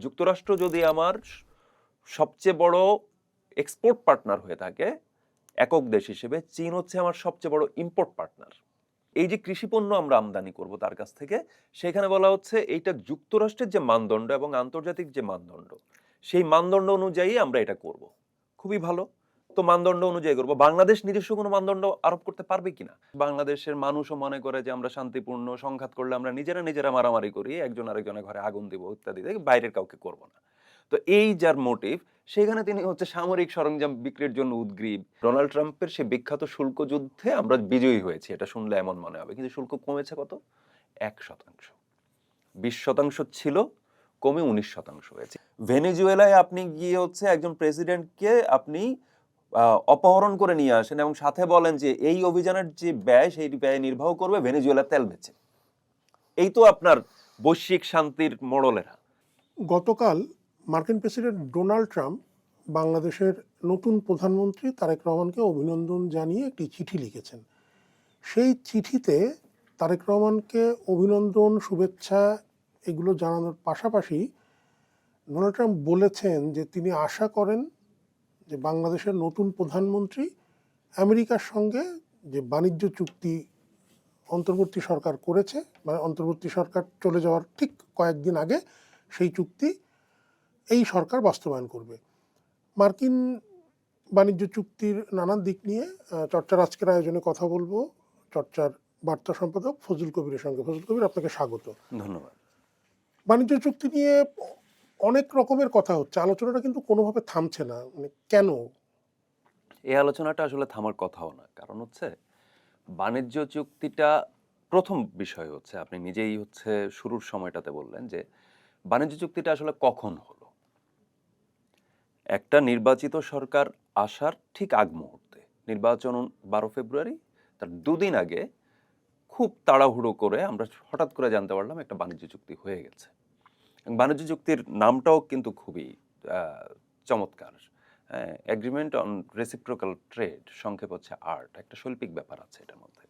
যুক্তরাষ্ট্র যদি আমার সবচেয়ে বড় এক্সপোর্ট পার্টনার হয়ে থাকে একক দেশ হিসেবে, চীন হচ্ছে আমার সবচেয়ে বড় ইম্পোর্ট পার্টনার। এই যে কৃষিপণ্য আমরা আমদানি করব তার কাছ থেকে, সেখানে বলা হচ্ছে এইটা যুক্তরাষ্ট্রের যে মানদণ্ড এবং আন্তর্জাতিক যে মানদণ্ড, সেই মানদণ্ড অনুযায়ী আমরা এটা করব। খুবই ভালো। তো মানদণ্ড অনুযায়ী করবো। বাংলাদেশ নিজস্ব কোনো মানদণ্ড আরোপ করতে পারবে কিনা? বাংলাদেশের মানুষও মনে করে যে আমরা শান্তিপূর্ণ, সংঘাত করলে আমরা নিজেরা মারামারি করি, একজন আরেকজনের ঘরে আগুন দিব ইত্যাদি, বাইরের কাউকে করব না। তো এই যার মোটিভ, সেখানে তিনি হচ্ছে সামরিক সরঞ্জাম বিক্রির জন্য উদগ্রীব। ডোনাল্ড ট্রাম্পের সেই বিখ্যাত শুল্ক যুদ্ধে আমরা বিজয়ী হয়েছি, এটা শুনলে এমন মনে হবে, কিন্তু শুল্ক কমেছে কত? 1%। 20% ছিল, কমে 19% হয়েছে। ভেনেজুয়েলায় আপনি গিয়ে হচ্ছে একজন প্রেসিডেন্টকে আপনি অপহরণ করে নিয়ে আসেন এবং সাথে বলেন যে এই অভিযানের যে ব্যয়, সেই ব্যয় নির্বাহ করবে ভেনেজুয়েলা তেল বেচে। এই তো আপনার বৈশ্বিক শান্তির মোড়লেরা। গতকাল মার্কিন প্রেসিডেন্ট ডোনাল্ড ট্রাম্প বাংলাদেশের নতুন প্রধানমন্ত্রী তারেক রহমানকে অভিনন্দন জানিয়ে একটি চিঠি লিখেছেন। সেই চিঠিতে তারেক রহমানকে অভিনন্দন, শুভেচ্ছা এগুলো জানানোর পাশাপাশি ডোনাল্ড ট্রাম্প বলেছেন যে তিনি আশা করেন যে বাংলাদেশের নতুন প্রধানমন্ত্রী আমেরিকার সঙ্গে যে বাণিজ্য চুক্তি অন্তর্বর্তী সরকার করেছে, মানে অন্তর্বর্তী সরকার চলে যাওয়ার ঠিক কয়েকদিন আগে সেই চুক্তি এই সরকার বাস্তবায়ন করবে। মার্কিন বাণিজ্য চুক্তির নানান দিক নিয়ে চর্চার আজকের আয়োজনে কথা বলবো চর্চার বার্তা সম্পাদক ফজলুল কবিরের সঙ্গে। ফজলুল কবির, আপনাকে স্বাগত। ধন্যবাদ। বাণিজ্য চুক্তি নিয়ে অনেক রকমের কথা হচ্ছে, আলোচনাটা কিন্তু কোনোভাবে থামছে না, মানে কেন? এই আলোচনাটা আসলে থামার কথাও না, কারণ হচ্ছে বাণিজ্য চুক্তিটা প্রথম বিষয় হচ্ছে, আপনি নিজেই হচ্ছে শুরুর সময়টাতে বললেন যে বাণিজ্য চুক্তিটা আসলে কখন হলো। একটা নির্বাচিত সরকার আসার ঠিক আগ মুহূর্তে, নির্বাচন 12 ফেব্রুয়ারি, তার দুদিন আগে খুব তাড়াহুড়ো করে আমরা হঠাৎ করে জানতে পারলাম একটা বাণিজ্য চুক্তি হয়ে গেছে। বাণিজ্য চুক্তির নামটাও কিন্তু খুবই চমৎকার। এগ্রিমেন্ট অন রেসিপ্রোকাল ট্রেড, সংক্ষেপ হচ্ছে আর্ট। একটা শৈল্পিক ব্যাপার আছে এটার মধ্যে।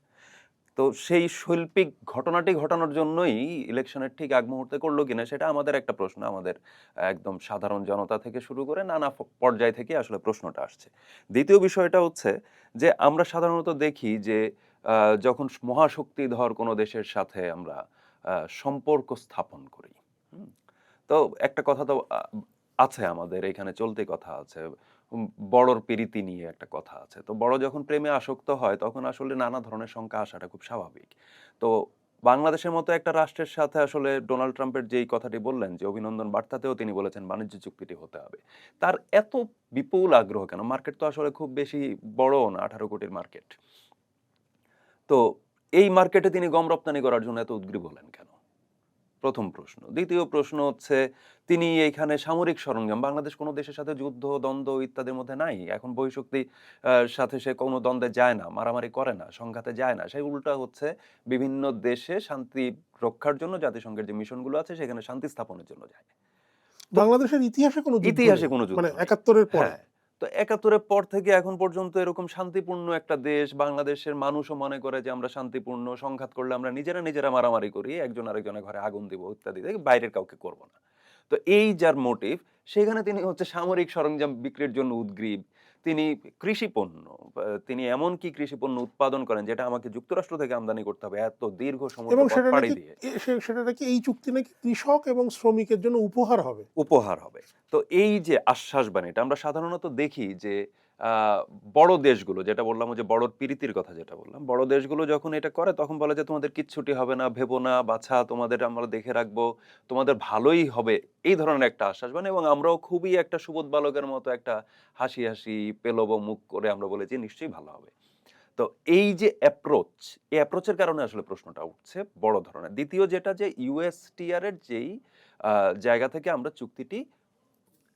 তো সেই শৈল্পিক ঘটনাটি ঘটানোর জন্যই ইলেকশনের ঠিক আগ মুহূর্তে করলো কিনা সেটা আমাদের একটা প্রশ্ন। আমাদের একদম সাধারণ জনতা থেকে শুরু করে নানা পর্যায় থেকে আসলে প্রশ্নটা আসছে। দ্বিতীয় বিষয়টা হচ্ছে যে আমরা সাধারণত দেখি যে যখন মহাশক্তিধর কোনো দেশের সাথে আমরা সম্পর্ক স্থাপন করি, হুম? তো একটা কথা তো আছে, আমাদের এখানে চলতি কথা আছে, বড়র প্রীতি নিয়ে একটা কথা আছে। তো বড় যখন প্রেমে আসক্ত হয় তখন আসলে নানা ধরনের শঙ্কা আসাটা খুব স্বাভাবিক। তো বাংলাদেশের মতো একটা রাষ্ট্রের সাথে আসলে ডোনাল্ড ট্রাম্পের যেই কথাটি বললেন যে অভিনন্দন বার্তাতেও তিনি বলেছেন বাণিজ্য চুক্তিটি হতে হবে, তার এত বিপুল আগ্রহ কেন? মার্কেট তো আসলে খুব বেশি বড় না, 18 কোটির মার্কেট। তো এই মার্কেটে তিনি গম রপ্তানি করার জন্য এত উদগ্রীব হলেন কেন? প্রথম প্রশ্ন। দ্বিতীয় প্রশ্ন হচ্ছে, তিনি এইখানে সামরিক সরঞ্জাম, বাংলাদেশ কোনো দেশের সাথে যুদ্ধ, দ্বন্দ্ব ইত্যাদির মধ্যে নাই। এখন বহিঃশক্তি সাথে সে কোনো দ্বন্দ্বে যায় না, মারামারি করে না, সংঘাতে যায় না। সে উল্টা হচ্ছে বিভিন্ন দেশে শান্তি রক্ষার জন্য জাতিসংঘের যে মিশনগুলো আছে সেখানে শান্তি স্থাপনের জন্য যায়। তো বাংলাদেশের ইতিহাসে কোনো যুদ্ধ ইতিহাসে নেই, কোনো যুদ্ধ মানে নেই। 71-এর পরে। হ্যাঁ। তো ৭১-এর পর থেকে এখন পর্যন্ত এরকম শান্তিপূর্ণ একটা দেশ, বাংলাদেশের মানুষও মনে করে যে আমরা শান্তিপূর্ণ, সংঘাত করলে আমরা নিজেরা মারামারি করি, একজন আরেকজনের ঘরে আগুন দিব ইত্যাদি, বাইরের কাউকে করব না। তো এই যার মোটিভ, সেখানে তিনি হচ্ছে সামরিক সরঞ্জাম বিক্রির জন্য উদগ্রীব। তিনি কৃষিপণ্য, তিনি এমন কি কৃষিপণ্য উৎপাদন করেন যেটা আমাকে যুক্তরাষ্ট্র থেকে আমদানি করতে হবে এত দীর্ঘ সমুদ্র এবং পথ সেটা পাড়ি নাকি দিয়ে। সেটা নাকি এই চুক্তি নাকি কৃষক এবং শ্রমিকের জন্য উপহার হবে। উপহার হবে। তো এই যে আশ্বাস বাণীটা আমরা সাধারণত দেখি যে আ বড় দেশগুলো, যেটা বললাম ওই যে বড়র প্রীতির কথা যেটা বললাম, বড় দেশগুলো যখন এটা করে তখন বলে যে তোমাদের কিচ্ছুটি হবে না, ভেবো না বাছা, তোমাদের আমরা দেখে রাখবো, তোমাদের ভালোই হবে। এই ধরনের একটা আশ্বাস বাণী, এবং আমরাও খুবই একটা সুবোধ বালকের মতো একটা হাসি পেলব মুখ করে আমরা বলেছি নিশ্চয়ই ভালো হবে। তো এই যে অ্যাপ্রোচ, এই অ্যাপ্রোচের কারণে আসলে প্রশ্নটা উঠছে বড় ধরনের। দ্বিতীয় যেটা, যে ইউএসটিআর এর যেই জায়গা থেকে আমরা চুক্তিটি,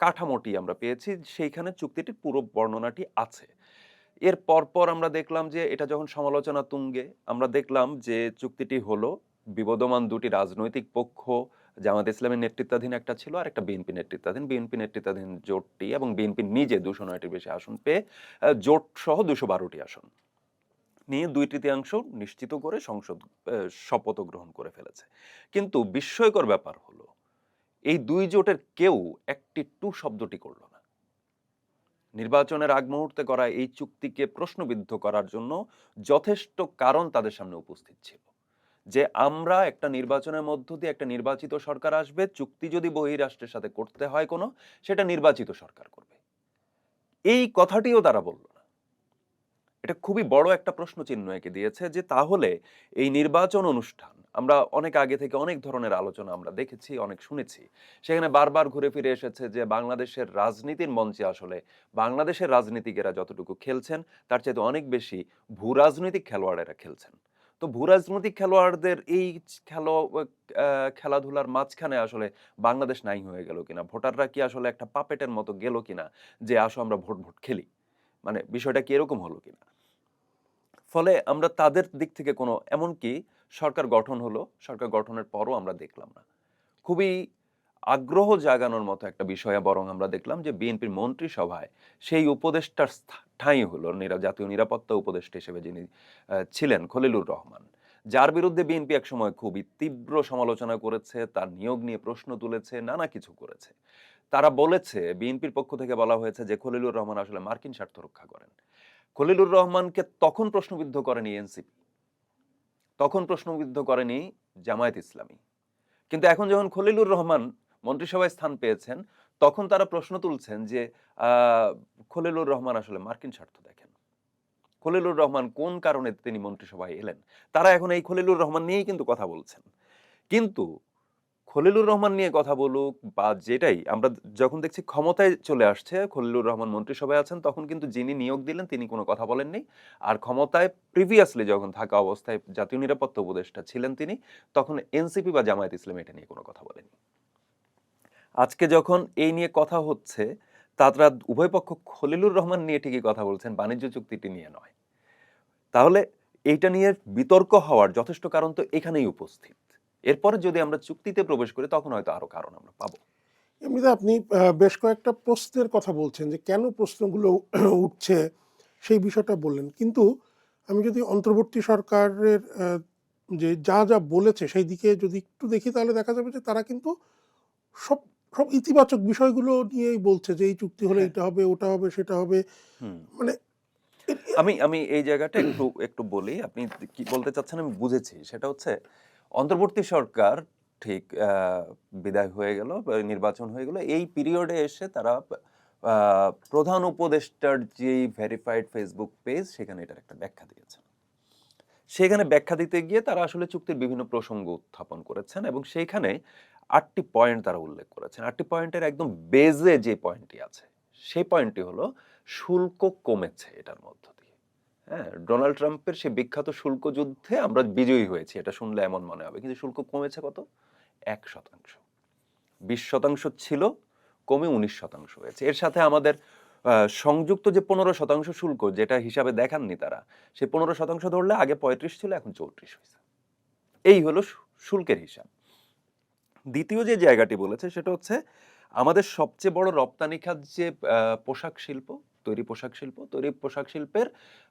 কাঠামোটি আমরা পেয়েছি, সেইখানে চুক্তিটির পুরো বর্ণনাটি আছে। এর পরপর আমরা দেখলাম যে এটা যখন সমালোচনা তুঙ্গে, আমরা দেখলাম যে চুক্তিটি হলো বিবদমান দুটি রাজনৈতিক পক্ষ, জামায়াত ইসলামের নেতৃত্বাধীন একটা ছিল আর একটা বিএনপি নেতৃত্বাধীন। বিএনপি নেতৃত্বাধীন জোটটি এবং বিএনপি নিজে ২০৯টির বেশি আসন পেয়ে জোট সহ ২১২টি আসন নিয়ে ২/৩ নিশ্চিত করে সংসদ শপথ গ্রহণ করে ফেলেছে। কিন্তু বিস্ময়কর ব্যাপার হলো, এই দুই জোটের কেউ একটি টু শব্দটি করল না। নির্বাচনের আগ মুহূর্তে করা এই চুক্তিকে প্রশ্নবিদ্ধ করার জন্য যথেষ্ট কারণ তাদের সামনে উপস্থিত ছিল, যে আমরা একটা নির্বাচনের মধ্য দিয়ে একটা নির্বাচিত সরকার আসবে, চুক্তি যদি বহিরাষ্ট্রের সাথে করতে হয় কোনো, সেটা নির্বাচিত সরকার করবে। এই কথাটিও তারা বলল না। এটা খুবই বড় একটা প্রশ্ন চিহ্ন এঁকে দিয়েছে যে তাহলে এই নির্বাচন অনুষ্ঠান, আমরা অনেক আগে থেকে অনেক ধরনের আলোচনা আমরা দেখেছি, অনেক শুনেছি, সেখানে বারবার ঘুরে ফিরে এসেছে যে বাংলাদেশের রাজনীতির মঞ্চে আসলে বাংলাদেশের রাজনীতিকেরা যতটুকু খেলছেন তার চাইতে অনেক বেশি ভূ রাজনৈতিক খেলোয়াড়েরা খেলছেন। তো ভূ রাজনৈতিক খেলোয়াড়দের এই খেলাধুলার মাঝখানে আসলে বাংলাদেশ নাই হয়ে গেল কিনা, ভোটাররা কি আসলে একটা পাপেটের মতো গেল কিনা যে আসো আমরা ভোট ভোট খেলি, মানে বিষয়টা কি এরকম হলো কিনা। ফলে আমরা তাদের দিক থেকে কোনো, এমনকি সরকার গঠন হলো, সরকার গঠনের পরও আমরা দেখলাম না খুবই আগ্রহ জাগানোর মতো একটা বিষয়ে, বরং আমরা দেখলাম যে বিএনপির মন্ত্রিসভায় সেই উপদেষ্টার ঠাঁই হলো জাতীয় নিরাপত্তা উপদেষ্টা হিসেবে যিনি ছিলেন খলিলুর রহমান, যার বিরুদ্ধে বিএনপি একসময় খুবই তীব্র সমালোচনা করেছে, তার নিয়োগ নিয়ে প্রশ্ন তুলেছে, নানা কিছু করেছে। তারা বলেছে, বিএনপির পক্ষ থেকে বলা হয়েছে যে খলিলুর রহমান আসলে মার্কিন স্বার্থ রক্ষা করেন। খলিলুর রহমানকে তখন প্রশ্নবিদ্ধ করেনি এনসিপি, তখন প্রশ্নবিদ্ধ করেনি জামায়াত ইসলামী, কিন্তু এখন যখন খলিলুর রহমান মন্ত্রিসভায় স্থান পেয়েছেন তখন তারা প্রশ্ন তুলছেন যে খলিলুর রহমান আসলে মার্কিন স্বার্থ দেখেন, খলিলুর রহমান কোন কারণে তিনি মন্ত্রিসভায় এলেন, তারা এখন এই খলিলুর রহমান নিয়েই কিন্তু কথা বলছেন। কিন্তু খলিলুর রহমান নিয়ে কথা বলুক বা যেটাই, আমরা যখন দেখছি ক্ষমতায় চলে আসছে, খলিলুর রহমান মন্ত্রিসভায় আছেন, তখন কিন্তু যিনি নিয়োগ দিলেন তিনি কোনো কথা বলেননি। আর ক্ষমতায় প্রিভিয়াসলি যখন থাকা অবস্থায় জাতীয় নিরাপত্তা উপদেষ্টা ছিলেন তিনি, তখন এনসিপি বা জামায়াত ইসলাম এটা নিয়ে কোনো কথা বলেনি। আজকে যখন এই নিয়ে কথা হচ্ছে, তারা উভয় পক্ষ খলিলুর রহমান নিয়ে ঠিকই কথা বলছেন, বাণিজ্য চুক্তিটি নিয়ে নয়। তাহলে এইটা নিয়ে বিতর্ক হওয়ার যথেষ্ট কারণ তো এখানেই উপস্থিত। এরপরে যদি আমরা চুক্তিতে প্রবেশ করি তখন হয়তো আরো কারণ আমরা পাবো। এমনিতে আপনি বেশ কয়েকটা প্রশ্নের কথা বলছেন যে কেন প্রশ্নগুলো উঠছে সেই বিষয়টা বললেন, কিন্তু আমি যদি অন্তর্বর্তী সরকারের যে যা যা বলেছে সেই দিকে যদি একটু দেখি তাহলে দেখা যাবে যে তারা কিন্তু সব সব ইতিবাচক বিষয়গুলো নিয়েই বলছে যে এই চুক্তি হলে হ্যাঁ। এটা হবে, ওটা হবে, সেটা হবে। হুম। মানে আমি আমি এই জায়গাটা একটু একটু বলি, আপনি কি বলতে চাচ্ছেন আমি বুঝেছি। সেটা হচ্ছে অন্তর্বর্তী সরকার ঠিক বিদায় হয়ে গেল, নির্বাচন হয়ে গেল, এই পিরিয়ডে এসে তারা প্রধান উপদেষ্টার যেই ভেরিফাইড ফেসবুক পেজ সেখানে এটার একটা ব্যাখ্যা দিয়েছেন। সেখানে ব্যাখ্যা দিতে গিয়ে তারা আসলে চুক্তির বিভিন্ন প্রসঙ্গ উত্থাপন করেছেন এবং সেইখানে ৮টি পয়েন্ট তারা উল্লেখ করেছেন। ৮টি পয়েন্টের একদম বেজে যে পয়েন্টটি আছে সেই পয়েন্টটি হলো শুল্ক কমেছে এটার মধ্য দিয়ে। হ্যাঁ, ডোনাল্ড ট্রাম্পের সেই বিখ্যাত শুল্ক যুদ্ধে আমরা বিজয়ী হয়েছি এটা শুনলে এমন মনে হবে, কিন্তু শুল্ক কমেছে কত? ১%। ২০% ছিল, কমে ১৯% হয়েছে। এর সাথে আমাদের সংযুক্ত যে ১৫% শুল্ক যেটা হিসাবে দেখাননি তারা, সেই ১৫% ধরলে আগে ৩৫ ছিল, এখন ৩৪ হয়েছে। এই হলো শুল্কের হিসাব। দ্বিতীয় যে জায়গাটি বলেছে সেটা হচ্ছে আমাদের সবচেয়ে বড় রপ্তানি খাত যে পোশাক শিল্প, তৈরি পোশাক শিল্প, তৈরি পোশাক শিল্পের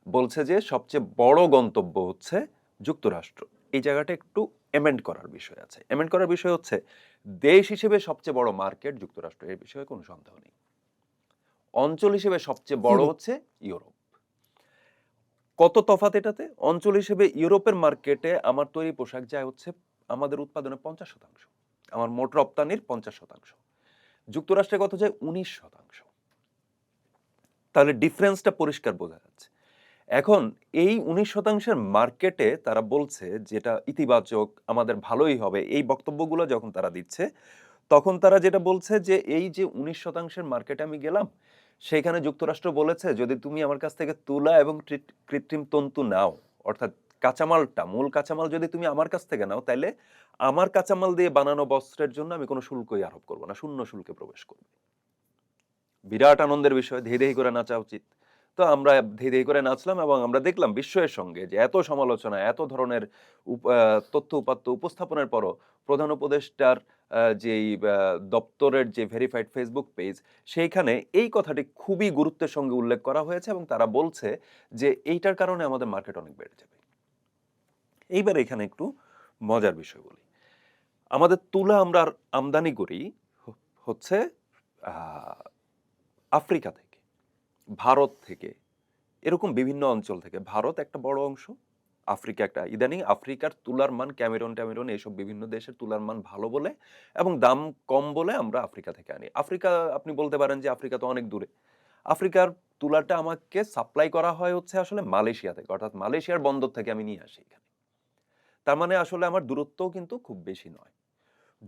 বলছে যে সবচেয়ে বড় গন্তব্য হচ্ছে যুক্তরাষ্ট্র। এই জায়গাটা একটু এমেন্ড করার বিষয় আছে। এমেন্ড করার বিষয় হচ্ছে দেশ হিসেবে সবচেয়ে বড় মার্কেট যুক্তরাষ্ট্র, এর বিষয়ে কোনো সন্দেহ নেই। অঞ্চল হিসেবে সবচেয়ে বড় ইউরোপ। হচ্ছে ইউরোপ। কত তফাৎ এটাতে? অঞ্চল হিসেবে ইউরোপের মার্কেটে আমার তৈরি পোশাক যায় হচ্ছে আমাদের উৎপাদনের ৫০%, আমার মোট রপ্তানির ৫০%। যুক্তরাষ্ট্রে কত যায়? ১৯%। তাহলে ডিফারেন্সটা পরিষ্কার বোঝা যাচ্ছে। এখন এই ১৯%-এর মার্কেটে তারা বলছে যেটা ইতিবাচক, আমাদের ভালোই হবে, এই বক্তব্যগুলো যখন তারা দিচ্ছে, তখন তারা যেটা বলছে যে এই যে ১৯%-এর মার্কেটে আমি গেলাম, সেখানে যুক্তরাষ্ট্র বলেছে যদি তুমি আমার কাছ থেকে তুলা এবং কৃত্রিম তন্তু নাও, অর্থাৎ কাঁচামালটা, মূল কাঁচামাল যদি তুমি আমার কাছ থেকে নাও, তাইলে আমার কাঁচামাল দিয়ে বানানো বস্ত্রের জন্য আমি কোনো শুল্কই আরোপ করব না, শূন্য শুল্কে প্রবেশ করব। বিরাট আনন্দের বিষয়, ধেই ধেই করে নাচা উচিত। তো আমরা ধেই ধেই করে নাচলাম এবং আমরা দেখলাম বিস্ময়ের সঙ্গে যে এত সমালোচনা, এত ধরনের তথ্য উপাত্ত উপস্থাপনের পরও প্রধান উপদেষ্টার যেই দপ্তরের যে ভেরিফাইড ফেসবুক পেজ, সেইখানে এই কথাটি খুবই গুরুত্বের সঙ্গে উল্লেখ করা হয়েছে এবং তারা বলছে যে এইটার কারণে আমাদের মার্কেট অনেক বেড়ে যাবে। এইবার এখানে একটু মজার বিষয় বলি। আমাদের তুলা আমরা আমদানি করি হচ্ছে আহ, আফ্রিকা থেকে, ভারত থেকে, এরকম বিভিন্ন অঞ্চল থেকে। ভারত একটা বড় অংশ, আফ্রিকা একটা। ইদানিং আফ্রিকার তুলার মান, ক্যামেরন এইসব বিভিন্ন দেশের তুলার মান ভালো বলে এবং দাম কম বলে আমরা আফ্রিকা থেকে আনি। আফ্রিকা, আপনি বলতে পারেন যে আফ্রিকা তো অনেক দূরে। আফ্রিকার তুলাটা আমাকে সাপ্লাই করা হয় হচ্ছে আসলে মালয়েশিয়া থেকে, অর্থাৎ মালয়েশিয়ার বন্দর থেকে আমি নিয়ে আসি এখানে। তার মানে আসলে আমার দূরত্বও কিন্তু খুব বেশি নয়।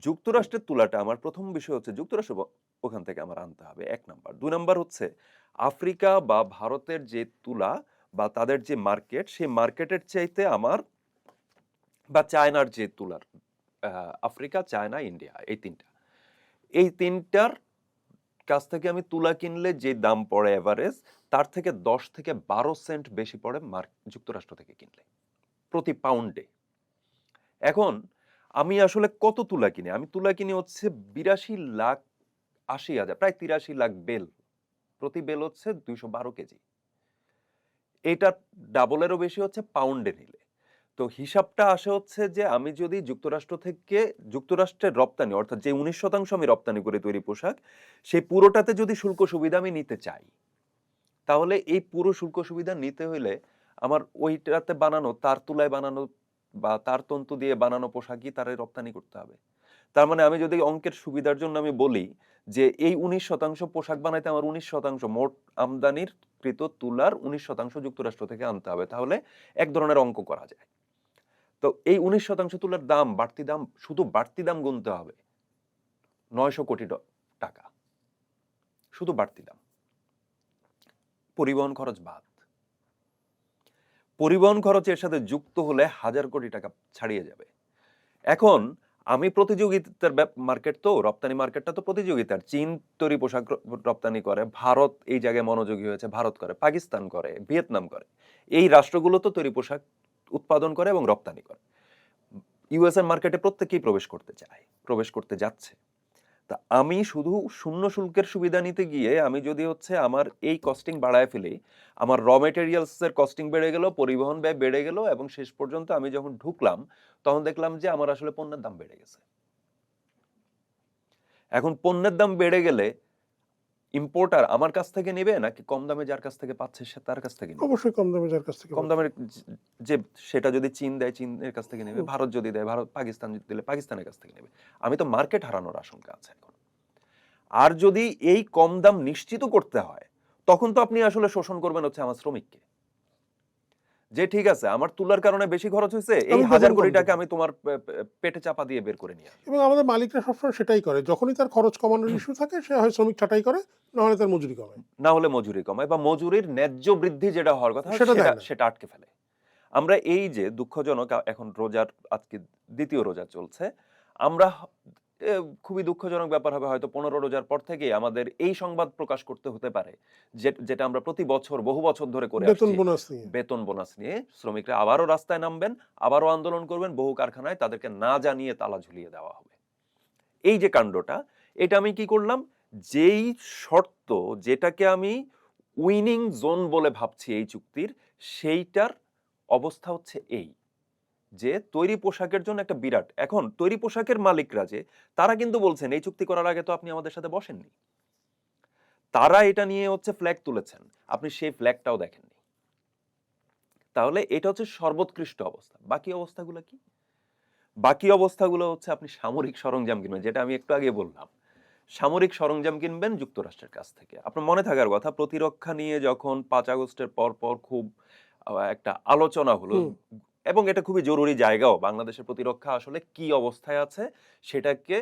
যুক্তরাষ্ট্রের তুলাটা আমার প্রথম বিষয় হচ্ছে যুক্তরাষ্ট্র ওখান থেকে আমার আনতে হবে, 1 নাম্বার। 2 নাম্বার হচ্ছে আফ্রিকা বা ভারতের যে তুলা বা তাদের যে মার্কেট, সেই মার্কেটের চাইতে আমার, বা চায়নার যে তুলার, আফ্রিকা, চায়না, ইন্ডিয়া, এই তিনটার কাছ থেকে আমি তুলা কিনলে যে দাম পড়ে এভারেজ, তার থেকে 10 থেকে 12 সেন্ট বেশি পড়ে যুক্তরাষ্ট্র থেকে কিনলে প্রতি পাউন্ডে। এখন আমি আসলে কত তুলা কিনি? আমি তুলা কিনি হচ্ছে 82,80,000, প্রায় 83 লাখ বেল। প্রতি বেল হচ্ছে 212 কেজি। এটা ডাবলেরও বেশি হচ্ছে পাউন্ডে নিলে। তো হিসাবটা আসে হচ্ছে যে আমি যদি যুক্তরাষ্ট্রের রপ্তানি, অর্থাৎ যে 19% আমি রপ্তানি করে তৈরি পোশাক, সেই পুরোটাতে যদি শুল্ক সুবিধা আমি নিতে চাই, তাহলে এই পুরো শুল্ক সুবিধা নিতে হইলে আমার ওইটাতে বানানো, তার তুলায় বানানো বা তার তন্তু দিয়ে বানানো পোশাকই তারে রপ্তানি করতে হবে। তার মানে আমি যদি অঙ্কের সুবিধার জন্য আমি বলি যে এই 19% পোশাক বানাইতে আমার 19% মোট আমদানির কৃত তুলার 19% যুক্তরাষ্ট্র থেকে আনতে হবে, তাহলে এক ধরনের অঙ্ক করা যায়। তো এই 19% তুলার দাম, বাড়তি দাম, শুধু বাড়তি দাম গুনতে হবে 900 কোটি টাকা, শুধু বাড়তি দাম। পরিবহন খরচ বাদ। পরিবহন খরচের সাথে যুক্ত হলে 1000 কোটি টাকা ছাড়িয়ে যাবে। এখন আমি প্রতিযোগিতার মার্কেট, তো রপ্তানি মার্কেটটা তো প্রতিযোগিতার। চীন তৈরি পোশাক রপ্তানি করে, ভারত এই জায়গায় মনোযোগী হয়েছে, ভারত করে, পাকিস্তান করে, ভিয়েতনাম করে। এই রাষ্ট্রগুলো তো তৈরি পোশাক উৎপাদন করে এবং রপ্তানি করে। ইউএস এর মার্কেটে প্রত্যেকেই প্রবেশ করতে চায়, প্রবেশ করতে যাচ্ছে। তা আমি শুধু শূন্য শুল্কের সুবিধা নিতে গিয়ে আমি যদি হচ্ছে আমার এই কস্টিং বাড়ায় ফেলি, আমার র মেটেরিয়ালস এর কস্টিং বেড়ে গেল, পরিবহন ব্যয় বেড়ে গেল, এবং শেষ পর্যন্ত আমি যখন ঢুকলাম তখন দেখলাম যে আমার আসলে পণ্যের দাম বেড়ে গেছে। এখন পণ্যের দাম বেড়ে গেলে ইম্পোর্টার আমার কাছ থেকে নেবে নাকি কম দামে যার কাছ থেকে পাচ্ছে সে তার কাছ থেকে নেবে? অবশ্যই কম দামে যার কাছ থেকে কম দামের যে, সেটা যদি চীন দেয় চীনের কাছ থেকে নেবে, ভারত যদি দেয় ভারত, পাকিস্তান দিলে পাকিস্তানের কাছ থেকে নেবে। আমি তো মার্কেট হারানোর আশঙ্কা আছে এখন। আর যদি এই কম দাম নিশ্চিত করতে হয়, তখন তো আপনি আসলে শোষণ করবেন হচ্ছে আমার শ্রমিককে। যে ঠিক আছে, আমার তুলার কারণে বেশি খরচ হয়েছে, এই আমি 1000 বেতন কোটি কম টাকা দেব। আমি তোমার পেটে চাপা দিয়ে বের করে নিয়ে আসবো। এবং আমাদের মালিকরা সবসময় সেটাই করে, যখনই তার খরচ কমানোর ইস্যু থাকে সে হয় শ্রমিক ছাঁটাই করে, না হলে তার মজুরি কমায়, না হলে মজুরি কমায়, বা মজুরির ন্যায্য বৃদ্ধি যেটা হওয়ার কথা সেটা দেয় না। সেটা আটকে ফেলে। আমরা এই যে দুঃখজনক, এখন রোজার আজকে দ্বিতীয় রোজা চলছে, আমরা খুবই দুঃখজনক ব্যাপার হবে, হয়তো 15 রোজার পর থেকে আমাদের এই সংবাদ প্রকাশ করতে হতে পারে, যেটা আমরা প্রতি বছর বহু বছর ধরে করে বেতন আসছি। বোনাস নিয়ে। বেতন বোনাস নিয়ে শ্রমিকরা আবারও রাস্তায় নামবেন, আবারও আন্দোলন করবেন, বহু কারখানায় তাদেরকে না জানিয়ে তালা ঝুলিয়ে দেওয়া হবে। এই যে কাণ্ডটা, এটা আমি কি করলাম, যেই শর্ত, যেটাকে আমি উইনিং জোন বলে ভাবছি এই চুক্তির, সেইটার অবস্থা হচ্ছে এই যে তৈরি পোশাকের জন্য একটা বিরাট, এখন তৈরি পোশাকের মালিকরা যে, তারা কিন্তু বলছেন এই চুক্তি করার আগে তো আপনি আমাদের সাথে বসেননি। তারা এটা নিয়ে হচ্ছে ফ্ল্যাগ তুলেছেন, আপনি সেই ফ্ল্যাগটাও দেখেননি। তাহলে এটা হচ্ছে সর্বোৎকৃষ্ট অবস্থা। বাকি অবস্থাগুলো কি? বাকি অবস্থাগুলো হচ্ছে আপনি সামরিক সরঞ্জাম কিনবেন, যেটা আমি একটু আগে বললাম। সামরিক সরঞ্জাম কিনবেন যুক্তরাষ্ট্রের কাছ থেকে। আপনার মনে থাকার কথা, প্রতিরক্ষা নিয়ে যখন 5 আগস্টের পর খুব একটা আলোচনা হলো, হুম। এবং এটা খুবই জরুরি জায়গাও, বাংলাদেশের প্রতিরক্ষা আসলে কি অবস্থায় আছে সেটাকে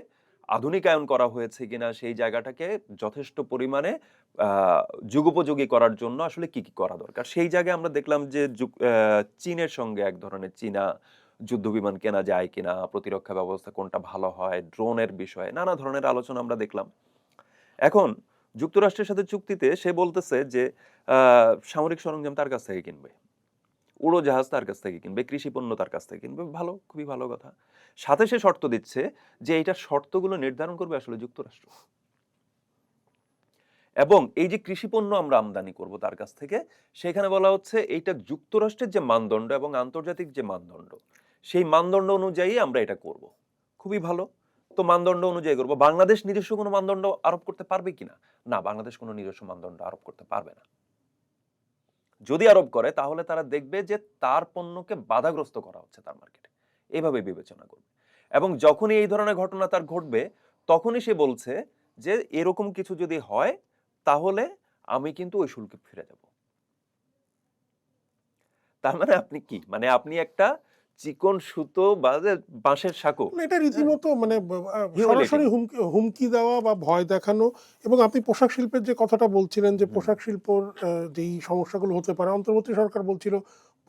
আধুনিকায়ন করা হয়েছে কিনা, সেই জায়গাটাকে যথেষ্ট পরিমাণে যুগোপযোগী করার জন্য আসলে কি কি করা দরকার, সেই জায়গায় আমরা দেখলাম যে চীনের সঙ্গে এক ধরনের চীনা যুদ্ধ বিমান কেনা যায় কিনা, প্রতিরক্ষা ব্যবস্থা কোনটা ভালো হয়, ড্রোনের বিষয়ে নানা ধরনের আলোচনা আমরা দেখলাম। এখন যুক্তরাষ্ট্রের সাথে চুক্তিতে সে বলতেছে যে সামরিক সরঞ্জাম তার কাছ থেকে কিনবে, উড়োজাহাজ তার কাছ থেকে কিনবে, কৃষি পণ্য তার কাছ থেকে কিনবে। ভালো, খুবই ভালো কথা। সাথে সে শর্ত দিচ্ছে যে এইটার শর্তগুলো নির্ধারণ করবে আসলে যুক্তরাষ্ট্র। এবং এই যে কৃষি পণ্য আমরা আমদানি করব তার কাছ থেকে, সেখানে বলা হচ্ছে এইটা যুক্তরাষ্ট্রের যে মানদণ্ড এবং আন্তর্জাতিক যে মানদণ্ড, সেই মানদণ্ড অনুযায়ী আমরা এটা করব। খুবই ভালো, তো মানদণ্ড অনুযায়ী করবো। বাংলাদেশ নিজস্ব কোনো মানদণ্ড আরোপ করতে পারবে কিনা? না, বাংলাদেশ কোনো নিজস্ব মানদণ্ড আরোপ করতে পারবে না। যদি আরোপ করে তাহলে তারা দেখবে যে তার পণ্যকে বাধাগ্রস্ত করা হচ্ছে তার মার্কেটে, এইভাবে বিবেচনা করবে। এবং যখনই এই ধরনের ঘটনা তার ঘটবে, তখনই সে বলছে যে এরকম কিছু যদি হয় তাহলে আমি কিন্তু ওই শুল্কে ফিরে যাব। তার মানে আপনি কি, মানে আপনি একটা চিকন সুতো বা যে বাঁশের সাঁকো, না, এটা হ্যাঁ, রীতিমতো মানে হিউমিলেটিং। সরাসরি হুমকি হুমকি দেওয়া বা ভয় দেখানো। এবং আপনি পোশাক শিল্পের যে কথাটা বলছিলেন, যে হুম, পোশাক শিল্পর যেই সমস্যাগুলো হতে পারে, অন্তর্বর্তী সরকার বলছিল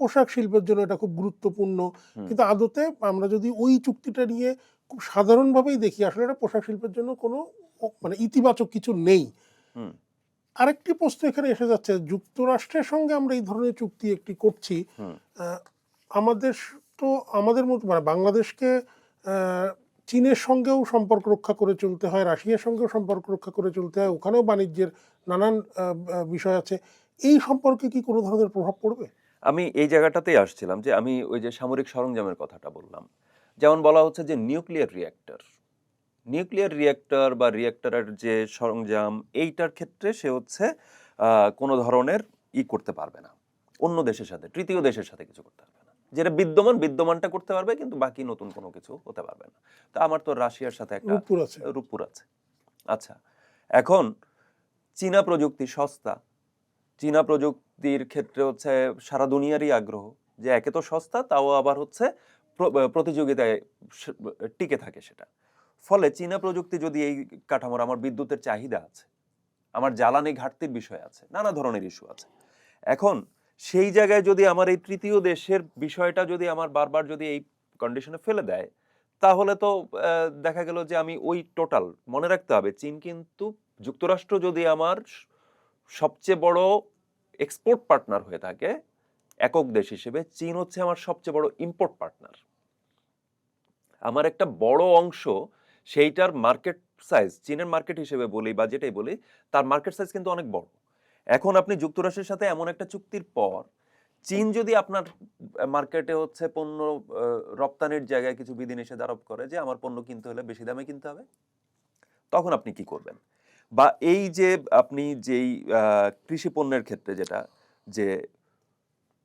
পোশাক শিল্পের জন্য এটা খুব গুরুত্বপূর্ণ। হুম, কিন্তু আদতে আমরা যদি ওই চুক্তিটা নিয়ে খুব সাধারণভাবেই দেখি, আসলে এটা পোশাক শিল্পের জন্য কোনো মানে ইতিবাচক কিছু নেই। হুম, আরেকটি প্রশ্ন এখানে এসে যাচ্ছে, যুক্তরাষ্ট্রের সঙ্গে আমরা এই ধরনের চুক্তি একটি করছি, হুম। আহ, আমাদের তো আমাদের মতো মানে বাংলাদেশকে আহ, চীনের সঙ্গেও সম্পর্ক রক্ষা করে চলতে হয়, রাশিয়ার সঙ্গেও সম্পর্ক রক্ষা করে চলতে হয়, ওখানেও বাণিজ্যের নানান বিষয় আছে। এই সম্পর্কে কি কোনো ধরনের প্রভাব পড়বে? আমি এই জায়গাটাতেই আসছিলাম, যে আমি ওই যে সামরিক সরঞ্জামের কথাটা বললাম। যেমন বলা হচ্ছে যে নিউক্লিয়ার রিঅ্যাক্টর বা রিঅ্যাক্টরের যে সরঞ্জাম, এইটার ক্ষেত্রে সে হচ্ছে কোনো ধরনের করতে পারবে না অন্য দেশের সাথে, তৃতীয় দেশের সাথে কিছু করতে পারবে না। যেটা বিদ্যমানটা করতে পারবে, কিন্তু বাকি নতুন কোনো কিছু হতে পারবে না। তা আমার তো রাশিয়ার সাথে একটা রূপপুর আছে। রূপপুর আছে। আচ্ছা, এখন চীনা প্রযুক্তি সস্তা, চীনা প্রযুক্তির ক্ষেত্রে হচ্ছে সারা দুনিয়ারই আগ্রহ, যে একে তো সস্তা, তাও আবার হচ্ছে প্রতিযোগিতায় টিকে থাকে সেটা। ফলে চীনা প্রযুক্তি যদি এই কাঠামোর, আমার বিদ্যুতের চাহিদা আছে, আমার জ্বালানি ঘাটতির বিষয় আছে, নানা ধরনের ইস্যু আছে। এখন সেই জায়গায় যদি আমার এই তৃতীয় দেশের বিষয়টা যদি আমার বারবার যদি এই কন্ডিশনে ফেলে দেয়, তাহলে তো দেখা গেল যে আমি ওই টোটাল, মনে রাখতে হবে চীন কিন্তু, যুক্তরাষ্ট্র যদি আমার সবচেয়ে বড় এক্সপোর্ট পার্টনার হয়ে থাকে একক দেশ হিসেবে, চীন হচ্ছে আমার সবচেয়ে বড় ইম্পোর্ট পার্টনার। আমার একটা বড় অংশ, সেইটার মার্কেট সাইজ, চীনের মার্কেট হিসেবে বলি বা যেটাই বলি, তার মার্কেট সাইজ কিন্তু অনেক বড়। এখন আপনি যুক্তরাষ্ট্রের সাথে এমন একটা চুক্তির পর চীন যদি আপনার মার্কেটে হচ্ছে পণ্য রপ্তানির জায়গায় কিছু বিধিনিষেধ আরোপ করে, যে আমার পণ্য কিনতে হলে বেশি দামে কিনতে হবে, তখন আপনি কি করবেন? বা এই যে আপনি যেই কৃষি পণ্যের ক্ষেত্রে যেটা, যে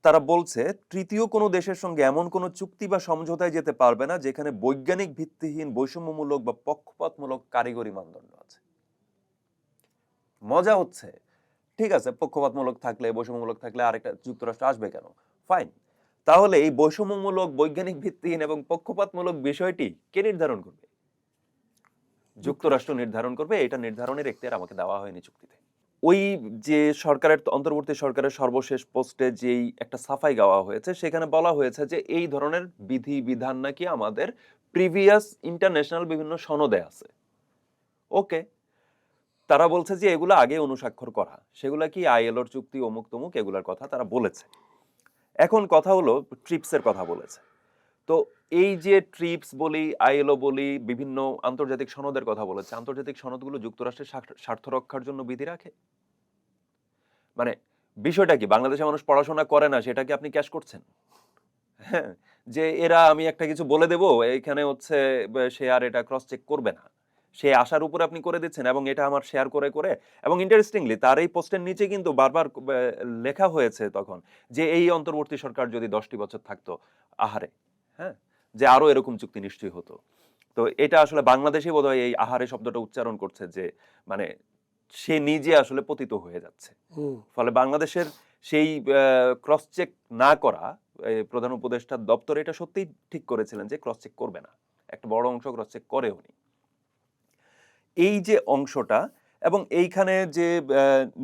তারা বলছে তৃতীয় কোনো দেশের সঙ্গে এমন কোনো চুক্তি বা সমঝোতায় যেতে পারবে না যেখানে বৈজ্ঞানিক ভিত্তিহীন, বৈষম্যমূলক বা পক্ষপাতমূলক কারিগরি মানদণ্ড আছে। মজা হচ্ছে, ঠিক আছে, পক্ষপাতমূলক থাকলে, বৈষম্যমূলক থাকলে আরেকটা যুক্তরাষ্ট্র আসবে কেন? ফাইন। তাহলে এই বৈষম্যমূলক, বৈজ্ঞানিক ভিত্তিহীন এবং পক্ষপাতমূলক বিষয়টি কে নির্ধারণ করবে? যুক্তরাষ্ট্র নির্ধারণ করবে। এটা নির্ধারণের এখতিয়ার আমাকে দেওয়া হয়নি চুক্তিতে। ওই যে সরকারের, অন্তর্বর্তী সরকারের সর্বশেষ পোস্টে যেই একটা সাফাই গাওয়া হয়েছে, সেখানে বলা হয়েছে যে এই ধরনের বিধি বিধান নাকি আমাদের প্রিভিয়াস ইন্টারন্যাশনাল বিভিন্ন সনদে আছে। ওকে, তারা বলছে যে এগুলো আগে অনুস্বাক্ষর করা, সেগুলা কি আইএলওর চুক্তি অমুক তমুক, এগুলার কথা তারা বলেছে। এখন কথা হলো ট্রিপসের কথা বলেছে। তো এই যে ট্রিপস বলি, আইএলও বলি, বিভিন্ন আন্তর্জাতিক সনদের কথা বলেছে, আন্তর্জাতিক সনদগুলো যুক্তরাষ্ট্রের স্বার্থ রক্ষার জন্য বিধি রাখে? মানে বিষয়টা কি, বাংলাদেশের মানুষ পড়াশোনা করে না, সেটা কি আপনি ক্যাশ করছেন? হ্যাঁ, যে এরা, আমি একটা কিছু বলে দেব, এইখানে হচ্ছে সে আর এটা ক্রস চেক করবে না, সে আশার উপরে আপনি করে দিচ্ছেন। এবং এটা আমার শেয়ার করে করে, এবং ইন্টারেস্টিংলি তার এই পোস্টের নিচে কিন্তু বারবার লেখা হয়েছে তখন, যে এই অন্তর্বর্তী সরকার যদি 10টি বছর থাকতো, আহারে, হ্যাঁ, যে আরো এরকম চুক্তি নিশ্চয়ই হতো। তো এটা আসলে বাংলাদেশে বোধহয় এই আহারে শব্দটা উচ্চারণ করছে, যে মানে সে নিজে আসলে পতিত হয়ে যাচ্ছে। হুম। ফলে বাংলাদেশের সেই ক্রস চেক না করা, প্রধান উপদেষ্টার দপ্তর এটা সত্যিই ঠিক করেছিলেন যে ক্রস চেক করবে না, একটা বড় অংশ ক্রস চেক করেও নি। এই যে অংশটা, এবং এইখানে যে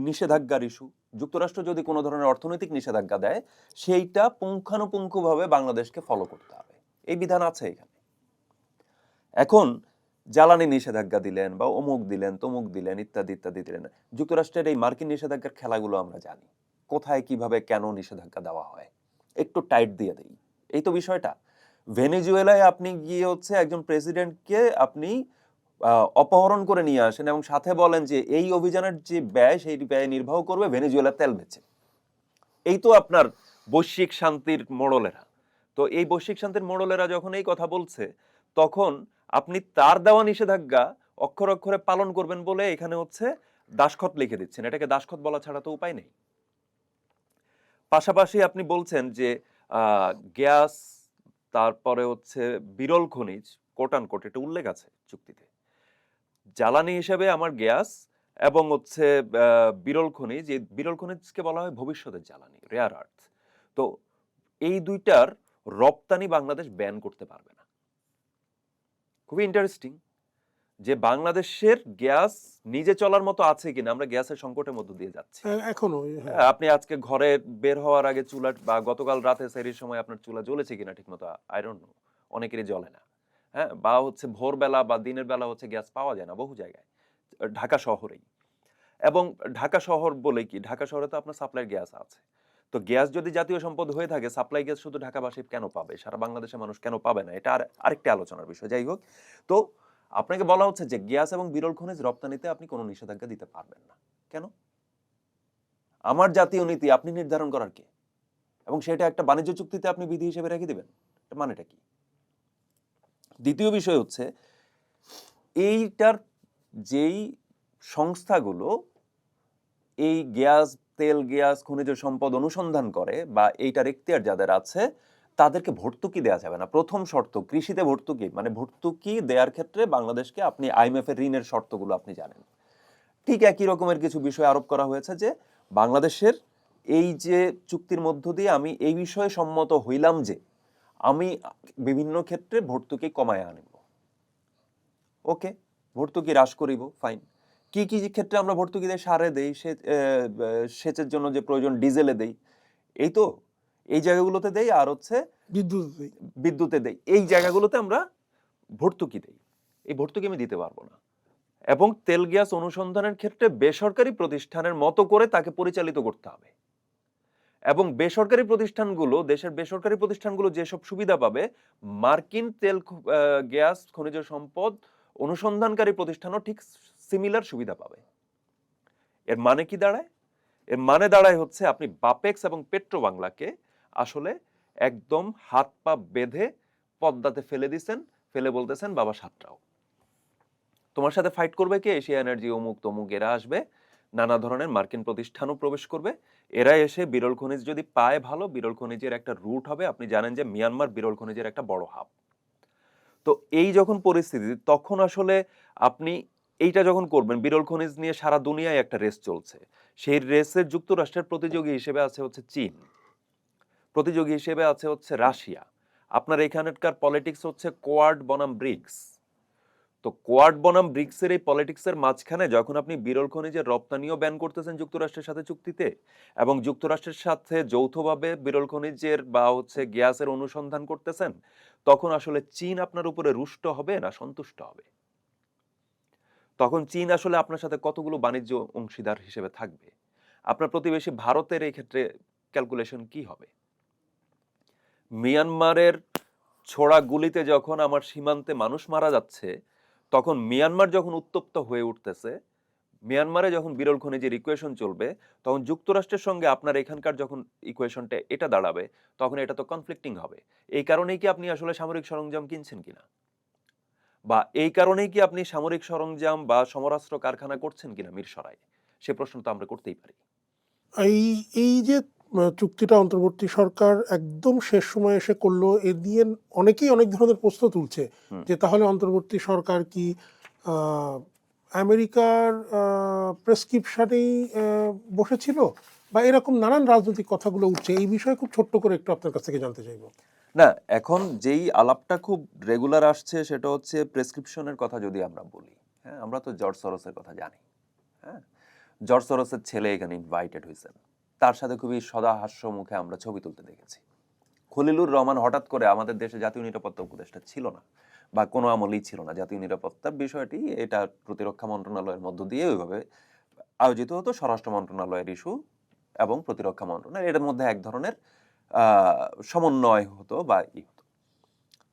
নিষেধাজ্ঞার ইস্যু, যুক্তরাষ্ট্র যদি কোনো ধরনের অর্থনৈতিক নিষেধাজ্ঞা দেয়, সেইটা পুঙ্খানুপুঙ্খভাবে বাংলাদেশকে ফলো করতে হবে, এই বিধান আছে এখানে। এখন জ্বালানি নিষেধাজ্ঞা দিলেন বা অমুক দিলেন, তমুক দিলেন, ইত্যাদি ইত্যাদি দিলেন, যুক্তরাষ্ট্রের এই মার্কিন নিষেধাজ্ঞার খেলাগুলো আমরা জানি, কোথায় কিভাবে কেন নিষেধাজ্ঞা দেওয়া হয়, একটু টাইট দিয়ে দেই, এই তো বিষয়টা। ভেনেজুয়েলায় আপনি গিয়ে হচ্ছে একজন প্রেসিডেন্টকে আপনি অপহরণ করে নিয়ে আসেন, এবং সাথে বলেন যে এই অভিযানের যে ব্যয়, সেই ব্যয় নির্বাহ করবে ভেনেজুয়েলার তেল বেচে। এই তো আপনার বৈশ্বিক শান্তির মোড়লেরা। তো এই বৈশ্বিক শান্তির মোড়লেরা যখন এই কথা বলছে, তখন আপনি তার দেওয়া নিষেধাজ্ঞা অক্ষরে অক্ষরে পালন করবেন বলে এখানে হচ্ছে দাসখত লিখে দিচ্ছেন। এটাকে দাসখত বলা ছাড়া তো উপায় নেই। পাশাপাশি আপনি বলছেন যে গ্যাস, তারপরে হচ্ছে বিরল খনিজ, কোট আন কোট এটা উল্লেখ আছে চুক্তিতে। জ্বালানি হিসেবে আমার গ্যাস এবং হচ্ছে বিরল খনিজ, এই বিরল খনিজকে বলা হয় ভবিষ্যতের জ্বালানি, রেয়ার আর্থ। তো এই দুইটার রপ্তানি বাংলাদেশ ব্যান করতে পারবে না। খুবই ইন্টারেস্টিং যে বাংলাদেশের গ্যাস নিজে চলার মতো আছে কিনা, আমরা গ্যাসের সংকটের মধ্য দিয়ে যাচ্ছি। এখনো আপনি আজকে ঘরে বের হওয়ার আগে চুলা, বা গতকাল রাতে সেরির সময় আপনার চুলা জ্বলেছে কিনা ঠিক মতো আই ডোন্ট নো, অনেকেরই জ্বলে না। হ্যাঁ, বা হচ্ছে ভোরবেলা বা দিনের বেলা হচ্ছে গ্যাস পাওয়া যায় না বহু জায়গায়, ঢাকা শহরেই। এবং ঢাকা শহর বলে কি, ঢাকা শহরে তো আপনার সাপ্লাই গ্যাস আছে। তো গ্যাস যদি জাতীয় সম্পদ হয়ে থাকে, সাপ্লাই গ্যাস শুধু ঢাকাবাসী কেন পাবে, সারা বাংলাদেশের মানুষ কেন পাবে না, এটা আরেকটি আলোচনার বিষয়। যাই হোক, তো আপনাকে বলা হচ্ছে যে গ্যাস এবং বিরল খনিজ রপ্তানিতে আপনি কোনো নিষেধাজ্ঞা দিতে পারবেন না। কেন? আমার জাতীয় নীতি আপনি নির্ধারণ করার কে? এবং সেটা একটা বাণিজ্য চুক্তিতে আপনি বিধি হিসেবে রেখে দিবেন, মানেটা কি? দ্বিতীয় বিষয় হচ্ছে এইটার যেই সংস্থাগুলো এই গ্যাস, তেল, গ্যাস, খনিজ সম্পদ অনুসন্ধান করে বা এইটার এখতিয়ার যাদের আছে, তাদেরকে ভর্তুকি দেওয়া যাবে না। প্রথম শর্ত কৃষিতে ভর্তুকি, মানে ভর্তুকি দেওয়ার ক্ষেত্রে বাংলাদেশকে আপনি আইএমএফ এর ঋণের শর্তগুলো আপনি জানেন। ঠিক একই রকমের কিছু বিষয় আরোপ করা হয়েছে যে বাংলাদেশের এই যে চুক্তির মধ্য দিয়ে আমি এই বিষয়ে সম্মত হইলাম যে আমি বিভিন্ন ক্ষেত্রে ভর্তুকি কমায় আনিব। ওকে, ভর্তুকি হ্রাস করিব, ফাইন। কি কি ক্ষেত্রে আমরা ভর্তুকি দেই? সারে দেই, সেচের জন্য যে প্রয়োজন ডিজেলে দেই, এই তো এই জায়গাগুলোতে দেই, আর হচ্ছে বিদ্যুতে দেই, এই জায়গাগুলোতে আমরা ভর্তুকি দেই। এই ভর্তুকি আমি দিতে পারবো না। এবং তেল গ্যাস অনুসন্ধানের ক্ষেত্রে বেসরকারি প্রতিষ্ঠানের মতো করে তাকে পরিচালিত করতে হবে। এবং বেসরকারি প্রতিষ্ঠানগুলো, দেশের বেসরকারি প্রতিষ্ঠানগুলো যেসব সুবিধা পাবে, মার্কিন তেল, গ্যাস, খনিজ সম্পদ অনুসন্ধানকারী প্রতিষ্ঠানও ঠিক সিমিলার সুবিধা পাবে। এর মানে কি দাঁড়ায়? এর মানে দাঁড়ায় হচ্ছে আপনি বাপেক্স এবং পেট্রো বাংলাকে আসলে একদম হাত পা বেঁধে পদ্মাতে ফেলে দিছেন, ফেলে বলতেছেন বাবা সাতটাও। তোমার সাথে ফাইট করবে কে? এশিয়া এনার্জি, অমুক তমুক, এরা আসবে, নানা ধরনের মার্কিন প্রতিষ্ঠানও প্রবেশ করবে। এরা এসে বিরল খনিজ যদি পায় ভালো, বিরল খনিজের একটা রুট হবে। আপনি জানেন যে মিয়ানমার বিরল খনিজের একটা বড় হাব। তো এই যখন পরিস্থিতি, তখন আসলে আপনি এইটা যখন করবেন, বিরল খনিজ নিয়ে সারা দুনিয়ায় একটা রেস চলছে। সেই রেসের যুক্তরাষ্ট্রের প্রতিযোগী হিসেবে আছে হচ্ছে চীন, প্রতিযোগী হিসেবে আছে হচ্ছে রাশিয়া। আপনার এখানকার পলিটিক্স হচ্ছে কোয়াড বনাম ব্রিক্স। তো কোয়াড বনাম ব্রিক্সের এই পলিটিক্সের মাঝখানে যখন আপনি বিরল খনিজের রপ্তানিও ব্যান করতেছেন যুক্তরাষ্ট্রের সাথে চুক্তিতে, এবং যুক্তরাষ্ট্রের সাথে যৌথভাবে বিরল খনিজের বা হচ্ছে গ্যাসের অনুসন্ধান করতেছেন, তখন আসলে চীন আপনার উপরে রুষ্ট হবে না সন্তুষ্ট হবে? তখন চীন আসলে আপনার সাথে কতগুলো বাণিজ্য অংশীদার হিসেবে থাকবে? আপনার প্রতিবেশী ভারতের এই ক্ষেত্রে ক্যালকুলেশন কি হবে? মিয়ানমারের ছোড়া গুলিতে যখন আমার সীমান্তে মানুষ মারা যাচ্ছে, তখন মিয়ানমার যখন উত্তপ্ত হয়ে উঠতেছে, মিয়ানমারে যখন বিরল খনিজের ইকুয়েশন চলবে, তখন যুক্তরাষ্ট্রের সঙ্গে আপনার এখানকার যখন ইকুয়েশনটা এটা দাঁড়াবে, তখন এটা তো কনফ্লিক্টিং হবে। এই কারণেই কি আপনি আসলে সামরিক সরঞ্জাম কিনছেন কিনা, বা এই কারণেই কি আপনি সামরিক সরঞ্জাম বা সমরাস্ত্র কারখানা করছেন কিনা মিরসরাই? সে প্রশ্ন তো আমরা করতেই পারি। এই এই যে চুক্তিটা অন্তর্বর্তী সরকার একদম শেষ সময়ে এসে করলো, এ দিয়ে অনেকেই অনেক ধরনের প্রশ্ন তুলছে যে তাহলে অন্তর্বর্তী সরকার কি আমেরিকার প্রেসক্রিপশনেই বসেছিল, বা এরকম নানান রাজনৈতিক কথাগুলো উঠছে। এই বিষয়ে খুব ছোট্ট করে একটু আপনার কাছ থেকে জানতে চাইবো। না, এখন যেই আলাপটা খুব রেগুলার আসছে সেটা হচ্ছে প্রেসক্রিপশনের কথা। যদি আমরা বলি, হ্যাঁ, আমরা তো জর্জ সরোসের কথা জানি। হ্যাঁ, জর্জ সরোসের ছেলে এখানে ইনভাইটেড হয়েছেন, তার সাথে খুবই সদা হাস্য মুখে আমরা ছবি তুলতে দেখেছি। খলিলুর রহমান হঠাৎ করে, আমাদের দেশে জাতীয় নিরাপত্তা উপদেষ্টা ছিল না, বা কোনো আমলই ছিল না জাতীয় নিরাপত্তার বিষয়টি, এটা প্রতিরক্ষা মন্ত্রণালয়ের মধ্য দিয়ে ওইভাবে আয়োজিত হতো। স্বরাষ্ট্র মন্ত্রণালয়ের ইস্যু এবং প্রতিরক্ষা মন্ত্রণালয়, এটার মধ্যে এক ধরনের সমন্বয় হতো বা হতো।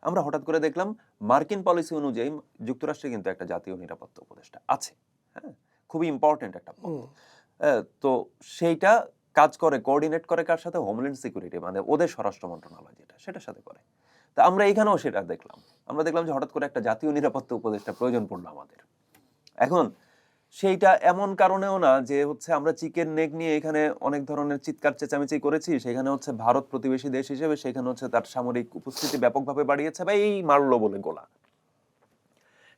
আমরা হঠাৎ করে দেখলাম মার্কিন পলিসি অনুযায়ী যুক্তরাষ্ট্রে কিন্তু একটা জাতীয় নিরাপত্তা উপদেষ্টা আছে। হ্যাঁ, খুবই ইম্পর্টেন্ট একটা পদ। তো সেইটা কাজ করে, কোঅর্ডিনেট করে কার সাথে? হোমল্যান্ড সিকিউরিটি, মানে ওদের স্বরাষ্ট্র মন্ত্রণালয় যেটা, সেটার সাথে করে। তা আমরা এখানেও সেটা দেখলাম। আমরা দেখলাম যে হঠাৎ করে একটা জাতীয় নিরাপত্তা উপদেষ্টা প্রয়োজন পড়লো আমাদের। এখন সেইটা এমন কারণেও না যে হচ্ছে আমরা চিকেন নেক নিয়ে এখানে অনেক ধরনের চিৎকার চেঁচামেচি করেছি, সেখানে হচ্ছে ভারত প্রতিবেশী দেশ হিসেবে সেখানে হচ্ছে তার সামরিক উপস্থিতি ব্যাপকভাবে বাড়িয়েছে বা এই মারলো বলে গোলা।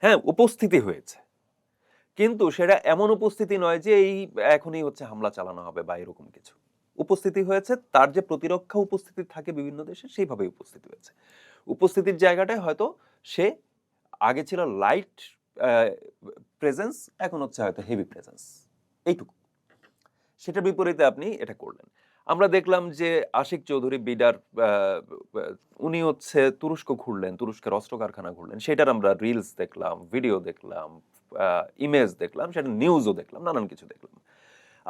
হ্যাঁ, উপস্থিতি হয়েছে, কিন্তু সেটা এমন উপস্থিতি নয় যে এই এখনই হচ্ছে হামলা চালানো হবে বা এরকম কিছু। উপস্থিতি হয়েছে তার যে প্রতিরক্ষা উপস্থিতি থাকে বিভিন্ন দেশে সেইভাবেই উপস্থিতি হয়েছে। উপস্থিতির জায়গাটায় হয়তো সে আগে ছিল লাইট প্রেজেন্স, এখন হচ্ছে হয়তো হেভি প্রেজেন্স, এইটুকু। সেটার বিপরীতে আপনি এটা করলেন। আমরা দেখলাম যে আশিক চৌধুরী বিডার উনি হচ্ছে তুরস্ক ঘুরলেন, তুরস্কের অস্ত্র কারখানা ঘুরলেন, সেটার আমরা রিলস দেখলাম, ভিডিও দেখলাম, ইমেজ দেখলাম, সেটা নিউজও দেখলাম, নানান কিছু দেখলাম।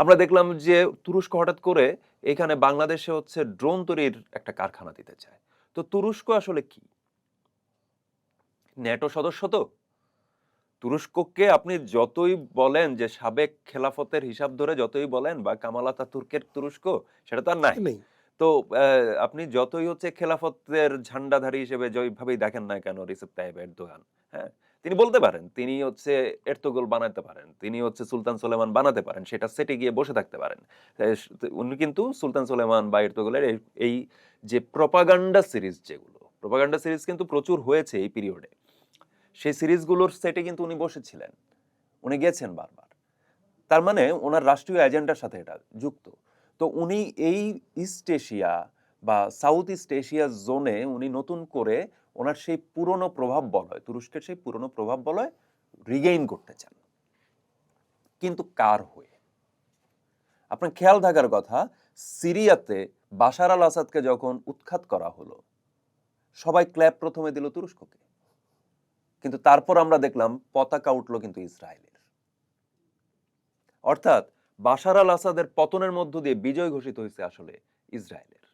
আমরা দেখলাম যে তুরস্ক হঠাৎ করে এখানে বাংলাদেশে হচ্ছে ড্রোন তৈরির একটা কারখানা দিতে চায়। তো তুরস্ক আসলে কি? ন্যাটো সদস্য তো। তুরস্ককে আপনি যতই বলেন যে সাবেক খেলাফতের হিসাব ধরে যতই বলেন বা কামাল আতাতুর্কের তুরস্ক, সেটা তো আর নাই। নেই। তো আপনি যতই হচ্ছে খেলাফতের ঝান্ডাধারী হিসেবে যেভাবেই দেখেন না কেন রিসেপ তাইয়েপ এরদোগান, হ্যাঁ? তিনি বলতে পারেন, তিনি হচ্ছে এরতুগরুল বানাতে পারেন, তিনি হচ্ছে সুলতান সুলেমান বানাতে পারেন, সেটা সেটে গিয়ে বসে থাকতে পারেন। উনি কিন্তু সুলতান সুলেমান বা এরতুগরুলের এই যে প্রপাগান্ডা সিরিজ যেগুলো, প্রপাগান্ডা সিরিজ কিন্তু প্রচুর হয়েছে এই পিরিয়ডে। সেই সিরিজগুলোর সেটে কিন্তু উনি বসেছিলেন, উনি গেছেন বারবার। তার মানে ওনার রাষ্ট্রীয় এজেন্ডার সাথে এটা যুক্ত। তো উনি এই ইস্ট এশিয়া বা সাউথ ইস্ট এশিয়া জোনে উনি নতুন করে ওনার সেই পুরনো প্রভাব বলয়, তুরস্কের সেই পুরনো প্রভাব বলয় রিগেইন করতে চান, কিন্তু কার হয়ে? আপনার খেয়াল থাকার কথা, সিরিয়াতে বাশার আল আসাদকে যখন উৎখাত করা হলো, সবাই ক্ল্যাপ প্রথমে দিল তুরস্ককে, কিন্তু তারপর আমরা দেখলাম পতাকা উঠলো কিন্তু ইসরায়েলের। অর্থাৎ বাশার আল আসাদের পতনের মধ্য দিয়ে বিজয় ঘোষিত হয়েছে আসলে ইসরায়েলের।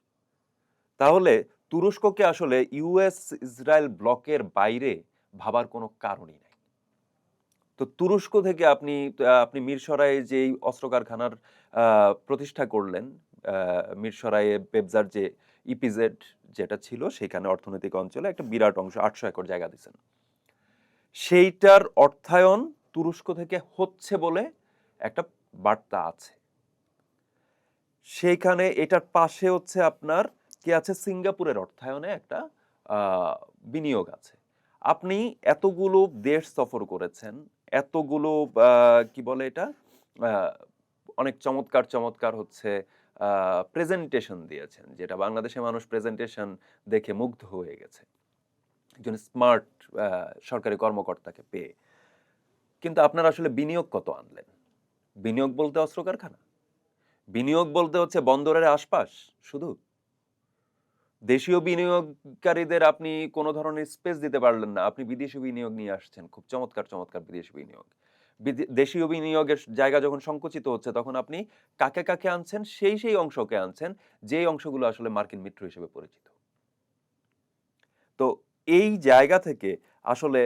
তাহলে তুরস্ককে আসলে ইউএস ইসরায়েল ব্লকের বাইরে ভাবার কোনো কারণই নাই। তো তুরস্ক থেকে আপনি মিরসরাইয়ে যেই অস্ত্র কারখানার প্রতিষ্ঠা করলেন, মিরসরাইয়ে বেবজার যে ইপিজেড যেটা ছিল সেখানে অর্থনৈতিক অঞ্চলে একটা বিরাট অংশ ৮০০ একর জায়গা দিচ্ছেন, সেইটার অর্থায়ন তুরস্ক থেকে হচ্ছে বলে একটা বার্তা আছে। সেইখানে এটার পাশে হচ্ছে আপনার কি আছে, সিঙ্গাপুরের অর্থায়নে একটা বিনিয়োগ আছে। আপনি এতগুলো দেশ সফর করেছেন, এতগুলো কি বলে এটা, আহ, অনেক চমৎকার চমৎকার হচ্ছে প্রেজেন্টেশন দিয়েছেন, যেটা বাংলাদেশের মানুষ প্রেজেন্টেশন দেখে মুগ্ধ হয়ে গেছে একজন স্মার্ট সরকারি কর্মকর্তাকে পেয়ে। কিন্তু আপনারা আসলে বিনিয়োগ কত আনলেন? বিনিয়োগ বলতে অস্ত্র কারখানা, বিনিয়োগ বলতে হচ্ছে বন্দরের আশপাশ শুধু। দেশীয় বিনিয়োগকারীদের আপনি কোনো ধরনের স্পেস দিতে পারলেন না, আপনি বিদেশি বিনিয়োগ নিয়ে আসছেন, খুব চমৎকার চমৎকার বিদেশি বিনিয়োগ। দেশীয় বিনিয়োগের জায়গা যখন সংকুচিত হচ্ছে তখন আপনি কাকে কাকে আনছেন? সেই অংশকে আনছেন যেই অংশগুলো আসলে মার্কিন মিত্র হিসেবে পরিচিত। তো এই জায়গা থেকে আসলে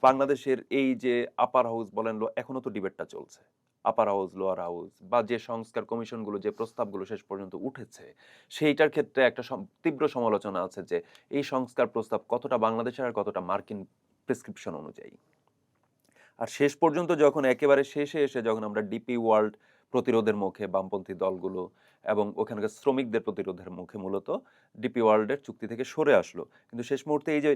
বাংলাদেশের এই যে আপার হাউস বলেন, এখনো তো ডিবেটটা চলছে, আপার হাউস লোয়ার হাউস বা যে সংস্কার কমিশনগুলো যে প্রস্তাবগুলো শেষ পর্যন্ত উঠেছে, সেইটার ক্ষেত্রে একটা তীব্র সমালোচনা আছে যে এই সংস্কার প্রস্তাব কতটা বাংলাদেশের আর কতটা মার্কিন প্রেসক্রিপশন অনুযায়ী। আর শেষ পর্যন্ত যখন একেবারে শেষে এসে যখন আমরা ডিপি ওয়ার্ল্ড প্রতিরোধের মুখে বামপন্থী দলগুলো এবং ওখানকার শ্রমিকদের প্রতিরোধের মুখে মূলত ডিপি ওয়ার্ল্ডের চুক্তি থেকে সরে আসলো, কিন্তু শেষ মুহূর্তে এই যে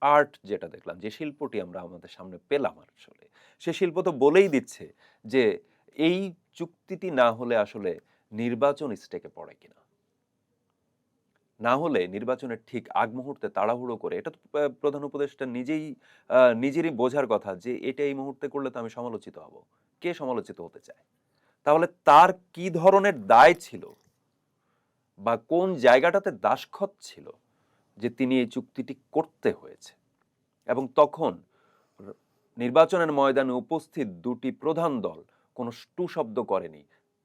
আর্ট যেটা দেখলাম, যে শিল্পটি আমরা আমাদের সামনে পেলাম, আসলে সে শিল্প তো বলেই দিচ্ছে যে এই চুক্তিটি না হলে আসলে নির্বাচন স্টেকে পড়ে কিনা, না হলে নির্বাচনের ঠিক আগ মুহূর্তে তাড়াহুড়ো করে, এটা তো প্রধান উপদেষ্টা নিজেরই বোঝার কথা যে এটা এই মুহূর্তে করলে তো আমি সমালোচিত হব। কে সমালোচিত হতে চায়? তাহলে তার কি ধরনের দায় ছিল বা কোন জায়গাটাতে দাসখত ছিল যে তিনি এই চুক্তিটি করতে হয়েছে? এবং তখন নির্বাচনের ময়দানে উপস্থিত দুটি প্রধান দল কোনো টু শব্দ করেনি।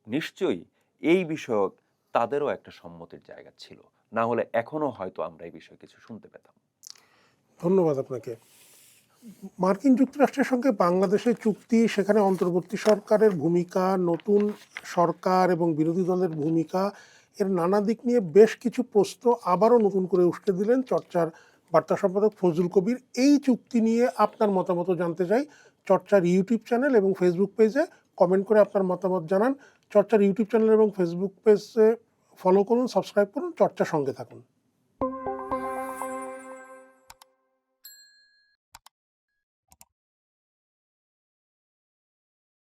নিশ্চয়ই এই বিষয়ক তাদেরও একটা সম্মতির জায়গা ছিল, না হলে এখনো হয়তো আমরা এই বিষয়ে কিছু শুনতে পেতাম। ধন্যবাদ আপনাকে। মার্কিন যুক্তরাষ্ট্রের সঙ্গে বাংলাদেশের চুক্তি, সেখানে অন্তর্বর্তী সরকারের ভূমিকা, নতুন সরকার এবং বিরোধী দলের ভূমিকা, এর নানা দিক নিয়ে বেশ কিছু প্রশ্ন আবারও নতুন করে উস্কে দিলেন চর্চার বার্তা সম্পাদক ফজলুল কবির। এই চুক্তি নিয়ে আপনার মতামত জানতে চাই। চর্চার ইউটিউব চ্যানেল এবং ফেসবুক পেজে কমেন্ট করে আপনার মতামত জানান। চর্চার ইউটিউব চ্যানেল এবং ফেসবুক পেজে ফলো করুন, সাবস্ক্রাইব করুন, চর্চার সঙ্গে থাকুন।